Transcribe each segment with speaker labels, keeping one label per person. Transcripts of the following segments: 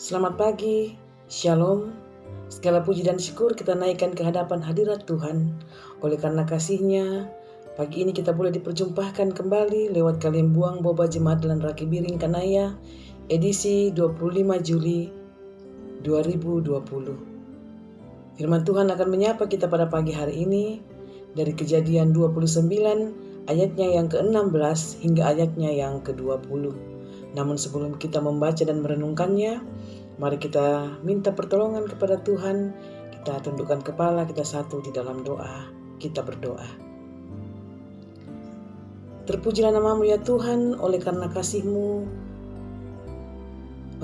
Speaker 1: Selamat pagi, Shalom. Segala puji dan syukur kita naikkan ke hadapan hadirat Tuhan. Oleh karena kasih-Nya, pagi ini kita boleh diperjumpahkan kembali lewat kalian buang boba jemaat dan raki biring Kanaya, edisi 25 Juli 2020. Firman Tuhan akan menyapa kita pada pagi hari ini dari Kejadian 29 ayatnya yang ke-16 hingga ayatnya yang ke-20. Namun sebelum kita membaca dan merenungkannya, mari kita minta pertolongan kepada Tuhan. Kita tundukkan kepala, kita satu di dalam doa. Kita berdoa. Terpujilah nama-Mu ya Tuhan, oleh karena kasih-Mu,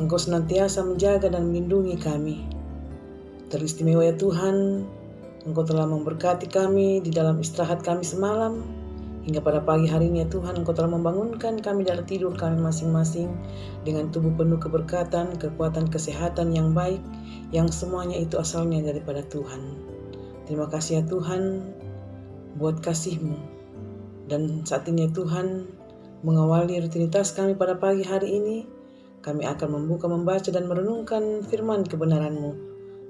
Speaker 1: Engkau senantiasa menjaga dan melindungi kami. Teristimewa ya Tuhan, Engkau telah memberkati kami di dalam istirahat kami semalam. Hingga pada pagi hari ini ya Tuhan, Engkau telah membangunkan kami dari tidur kami masing-masing dengan tubuh penuh keberkatan, kekuatan, kesehatan yang baik, yang semuanya itu asalnya daripada Tuhan. Terima kasih ya Tuhan buat kasih-Mu. Dan saat ini ya Tuhan, mengawali rutinitas kami pada pagi hari ini, kami akan membaca dan merenungkan firman kebenaran-Mu.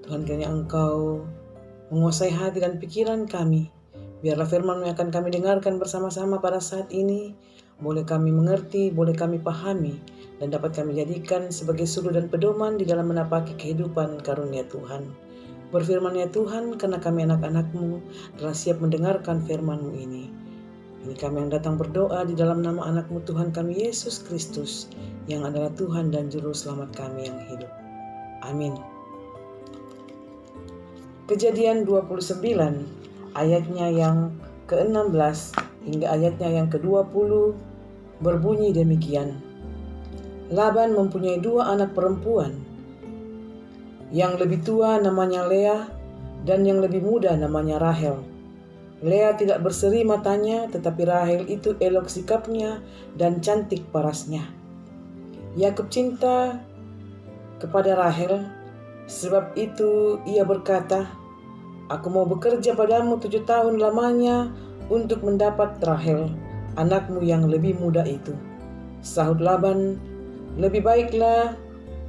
Speaker 1: Tuhan, kiranya Engkau menguasai hati dan pikiran kami. Biarlah firman-Mu yang akan kami dengarkan bersama-sama pada saat ini boleh kami mengerti, boleh kami pahami, dan dapat kami jadikan sebagai suluh dan pedoman di dalam menapaki kehidupan karunia Tuhan. Berfirman ya Tuhan, karena kami anak-anak-Mu telah siap mendengarkan firman-Mu ini. Ini kami yang datang berdoa di dalam nama anak-Mu Tuhan kami Yesus Kristus, yang adalah Tuhan dan Juru Selamat kami yang hidup. Amin. Kejadian 29 ayatnya yang ke-16 hingga ayatnya yang ke-20 berbunyi demikian. Laban mempunyai 2 anak perempuan. Yang lebih tua namanya Lea dan yang lebih muda namanya Rahel. Lea tidak berseri matanya, tetapi Rahel itu elok sikapnya dan cantik parasnya. Yakub cinta kepada Rahel, sebab itu ia berkata, "Aku mau bekerja padamu 7 tahun lamanya untuk mendapat Rahel, anakmu yang lebih muda itu." Sahut Laban, "Lebih baiklah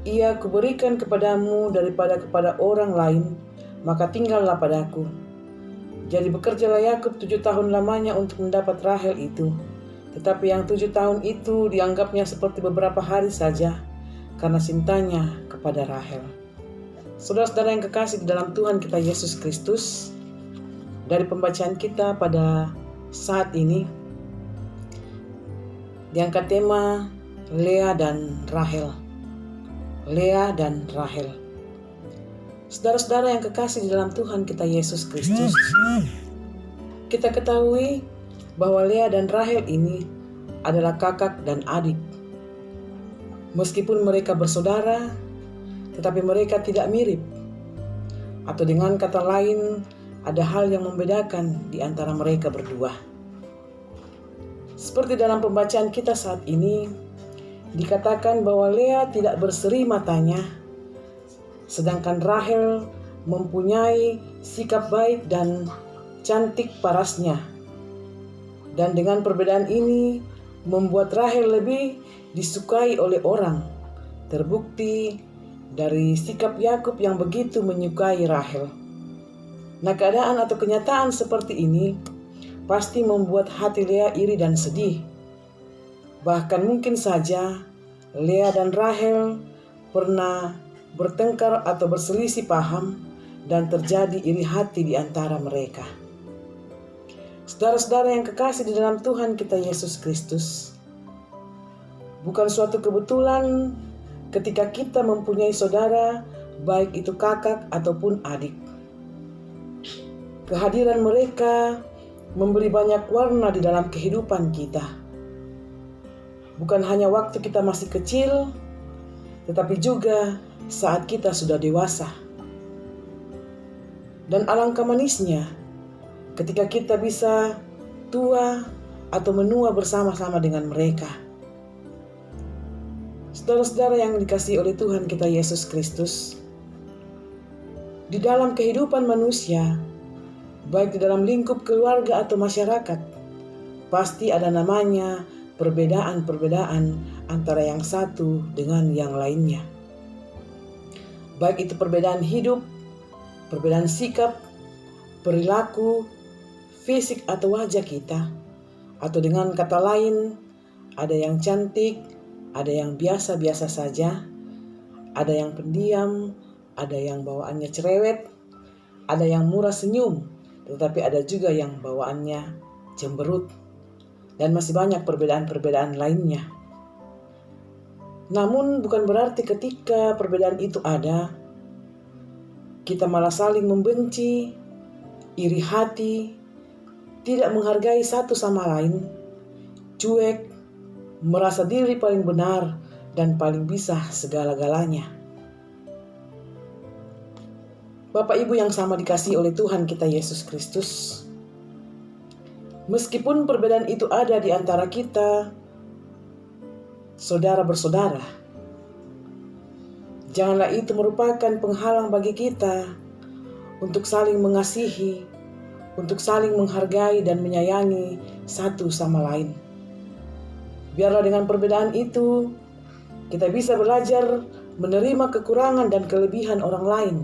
Speaker 1: ia kuberikan kepadamu daripada kepada orang lain, maka tinggallah padaku." Jadi bekerjalah Yakub 7 tahun lamanya untuk mendapat Rahel itu. Tetapi yang 7 tahun itu dianggapnya seperti beberapa hari saja, karena cintanya kepada Rahel. Saudara-saudara yang kekasih di dalam Tuhan kita Yesus Kristus, dari pembacaan kita pada saat ini diangkat tema Lea dan Rahel. Lea dan Rahel. Saudara-saudara yang kekasih di dalam Tuhan kita Yesus Kristus, kita ketahui bahwa Lea dan Rahel ini adalah kakak dan adik. Meskipun mereka bersaudara, tetapi mereka tidak mirip. Atau dengan kata lain, ada hal yang membedakan di antara mereka berdua. Seperti dalam pembacaan kita saat ini, dikatakan bahwa Lea tidak berseri matanya, sedangkan Rahel mempunyai sikap baik dan cantik parasnya. Dan dengan perbedaan ini, membuat Rahel lebih disukai oleh orang. Terbukti dari sikap Yakub yang begitu menyukai Rahel. Nah, keadaan atau kenyataan seperti ini pasti membuat hati Lea iri dan sedih. Bahkan mungkin saja Lea dan Rahel pernah bertengkar atau berselisih paham dan terjadi iri hati di antara mereka. Saudara-saudara yang kekasih di dalam Tuhan kita Yesus Kristus, bukan suatu kebetulan ketika kita mempunyai saudara, baik itu kakak ataupun adik. Kehadiran mereka memberi banyak warna di dalam kehidupan kita. Bukan hanya waktu kita masih kecil, tetapi juga saat kita sudah dewasa. Dan alangkah manisnya ketika kita bisa tua atau menua bersama-sama dengan mereka. Saudara-saudara yang dikasihi oleh Tuhan kita Yesus Kristus, di dalam kehidupan manusia, baik di dalam lingkup keluarga atau masyarakat, pasti ada namanya perbedaan-perbedaan antara yang satu dengan yang lainnya. baik itu perbedaan hidup, perbedaan sikap, perilaku, fisik atau wajah kita, atau dengan kata lain, ada yang cantik, ada yang biasa-biasa saja, ada yang pendiam, ada yang bawaannya cerewet, ada yang murah senyum, tetapi ada juga yang bawaannya cemberut, dan masih banyak perbedaan-perbedaan lainnya. Namun bukan berarti ketika perbedaan itu ada, kita malah saling membenci, iri hati, tidak menghargai satu sama lain, cuek, merasa diri paling benar dan paling bisa segala-galanya. Bapak Ibu yang sama dikasihi oleh Tuhan kita Yesus Kristus, meskipun perbedaan itu ada di antara kita, saudara bersaudara, janganlah itu merupakan penghalang bagi kita untuk saling mengasihi, untuk saling menghargai dan menyayangi satu sama lain. Biarlah dengan perbedaan itu, kita bisa belajar menerima kekurangan dan kelebihan orang lain,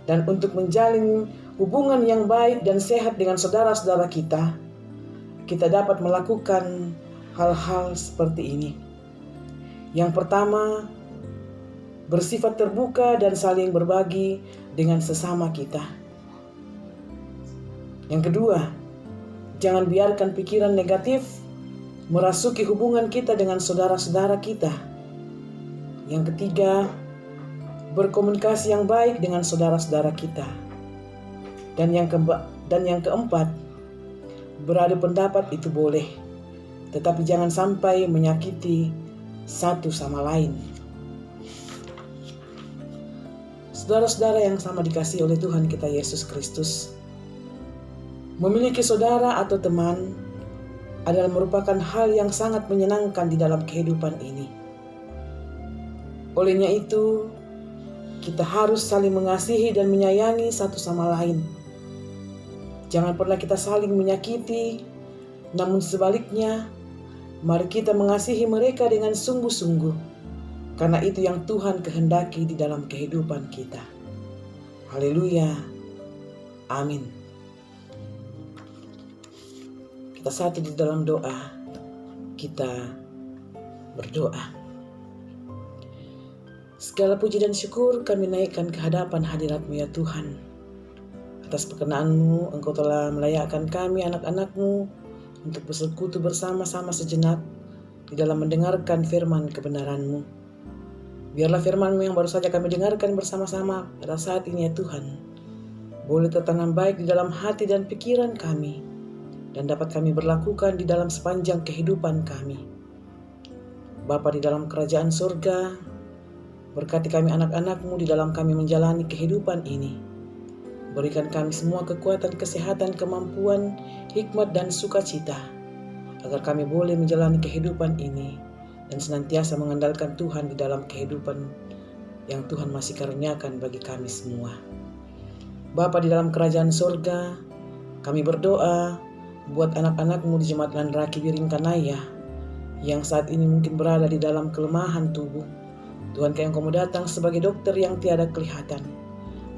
Speaker 1: dan untuk menjalin hubungan yang baik dan sehat dengan saudara-saudara kita, kita dapat melakukan hal-hal seperti ini. Yang pertama, bersifat terbuka dan saling berbagi dengan sesama kita. Yang kedua, jangan biarkan pikiran negatif merasuki hubungan kita dengan saudara-saudara kita. Yang ketiga, berkomunikasi yang baik dengan saudara-saudara kita. Dan yang keempat, beradu pendapat itu boleh, tetapi jangan sampai menyakiti satu sama lain. Saudara-saudara yang sama dikasihi oleh Tuhan kita Yesus Kristus, memiliki saudara atau teman adalah merupakan hal yang sangat menyenangkan di dalam kehidupan ini. Olehnya itu, kita harus saling mengasihi dan menyayangi satu sama lain. Jangan pernah kita saling menyakiti, namun sebaliknya, mari kita mengasihi mereka dengan sungguh-sungguh, karena itu yang Tuhan kehendaki di dalam kehidupan kita. Haleluya. Amin. Kita satu di dalam doa, kita berdoa. Segala puji dan syukur kami naikkan ke hadapan hadirat-Mu ya Tuhan. Atas perkenan-Mu, Engkau telah melayakkan kami anak-anak-Mu untuk bersekutu bersama-sama sejenak di dalam mendengarkan firman kebenaran-Mu. Biarlah firman-Mu yang baru saja kami dengarkan bersama-sama pada saat ini ya Tuhan, boleh tertanam baik di dalam hati dan pikiran kami, dan dapat kami berlakukan di dalam sepanjang kehidupan kami. Bapa di dalam kerajaan surga, berkati kami anak-anak-Mu di dalam kami menjalani kehidupan ini. Berikan kami semua kekuatan, kesehatan, kemampuan, hikmat dan sukacita, agar kami boleh menjalani kehidupan ini dan senantiasa mengandalkan Tuhan di dalam kehidupan yang Tuhan masih karuniakan bagi kami semua. Bapa di dalam kerajaan surga, kami berdoa buat anak-anak-Mu di Jemaat Landraki Biringkanaya yang saat ini mungkin berada di dalam kelemahan tubuh. Tuhan, Engkau mau datang sebagai dokter yang tiada kelihatan.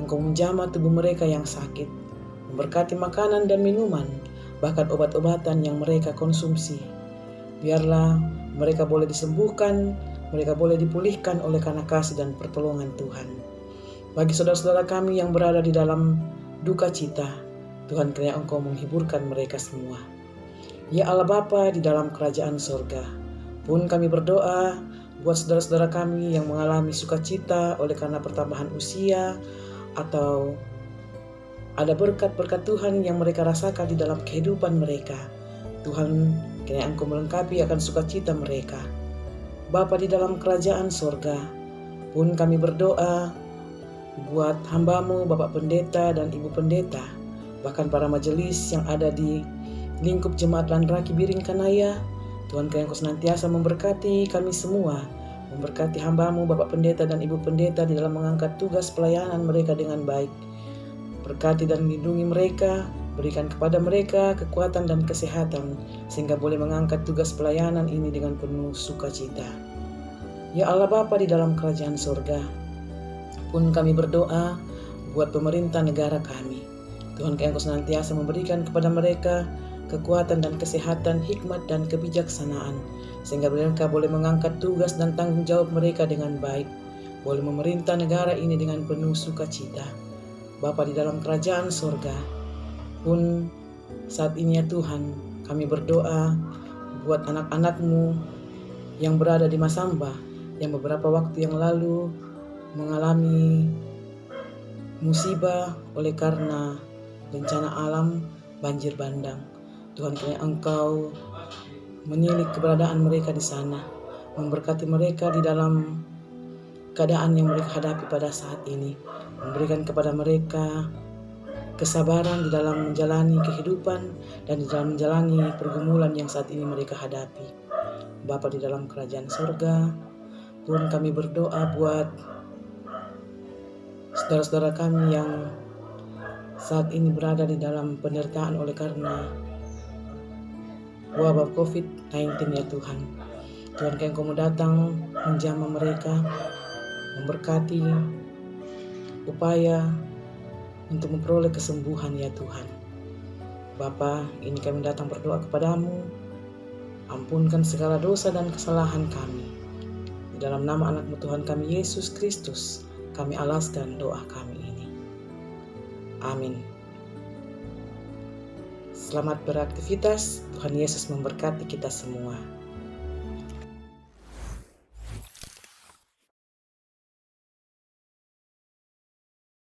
Speaker 1: Engkau menjamah tubuh mereka yang sakit, memberkati makanan dan minuman, bahkan obat-obatan yang mereka konsumsi. Biarlah mereka boleh disembuhkan, mereka boleh dipulihkan oleh karena kasih dan pertolongan Tuhan. Bagi saudara-saudara kami yang berada di dalam duka cita, Tuhan kiranya Engkau menghiburkan mereka semua. Ya Allah Bapa di dalam kerajaan surga, pun kami berdoa buat saudara-saudara kami yang mengalami sukacita oleh karena pertambahan usia, atau ada berkat-berkat Tuhan yang mereka rasakan di dalam kehidupan mereka. Tuhan, kiranya Engkau melengkapi akan sukacita mereka. Bapa di dalam kerajaan surga, pun kami berdoa buat hamba-Mu, Bapak Pendeta dan Ibu Pendeta, bahkan para majelis yang ada di lingkup Jemaat Landraki Biringkanaya. Tuhan, kiranya Engkau senantiasa memberkati kami semua, memberkati hamba-Mu, Bapak Pendeta dan Ibu Pendeta di dalam mengangkat tugas pelayanan mereka dengan baik. Berkati dan lindungi mereka, berikan kepada mereka kekuatan dan kesehatan, sehingga boleh mengangkat tugas pelayanan ini dengan penuh sukacita. Ya Allah Bapa di dalam kerajaan surga, Pun kami berdoa buat pemerintah negara kami. Tuhan Engkau senantiasa memberikan kepada mereka kekuatan dan kesehatan, hikmat dan kebijaksanaan, sehingga mereka boleh mengangkat tugas dan tanggung jawab mereka dengan baik, boleh memerintah negara ini dengan penuh sukacita. Bapa di dalam kerajaan sorga, pun saat ini ya Tuhan, kami berdoa buat anak-anak-Mu yang berada di Masamba, yang beberapa waktu yang lalu mengalami musibah oleh karena bencana alam banjir bandang. Tuhan, kiranya Engkau menilik keberadaan mereka di sana, memberkati mereka di dalam keadaan yang mereka hadapi pada saat ini, memberikan kepada mereka kesabaran di dalam menjalani kehidupan dan di dalam menjalani pergumulan yang saat ini mereka hadapi. Bapa di dalam kerajaan surga, Tuhan kami berdoa buat saudara-saudara kami yang saat ini berada di dalam penderitaan oleh karena wabah COVID-19 ya Tuhan. Tuhan Engkau datang menjamah mereka, memberkati upaya untuk memperoleh kesembuhan ya Tuhan. Bapa, ini kami datang berdoa kepadamu, ampunkan segala dosa dan kesalahan kami. Di dalam nama anak-Mu Tuhan kami Yesus Kristus, kami alaskan doa kami ini. Amin. Selamat beraktivitas, Tuhan Yesus memberkati kita semua.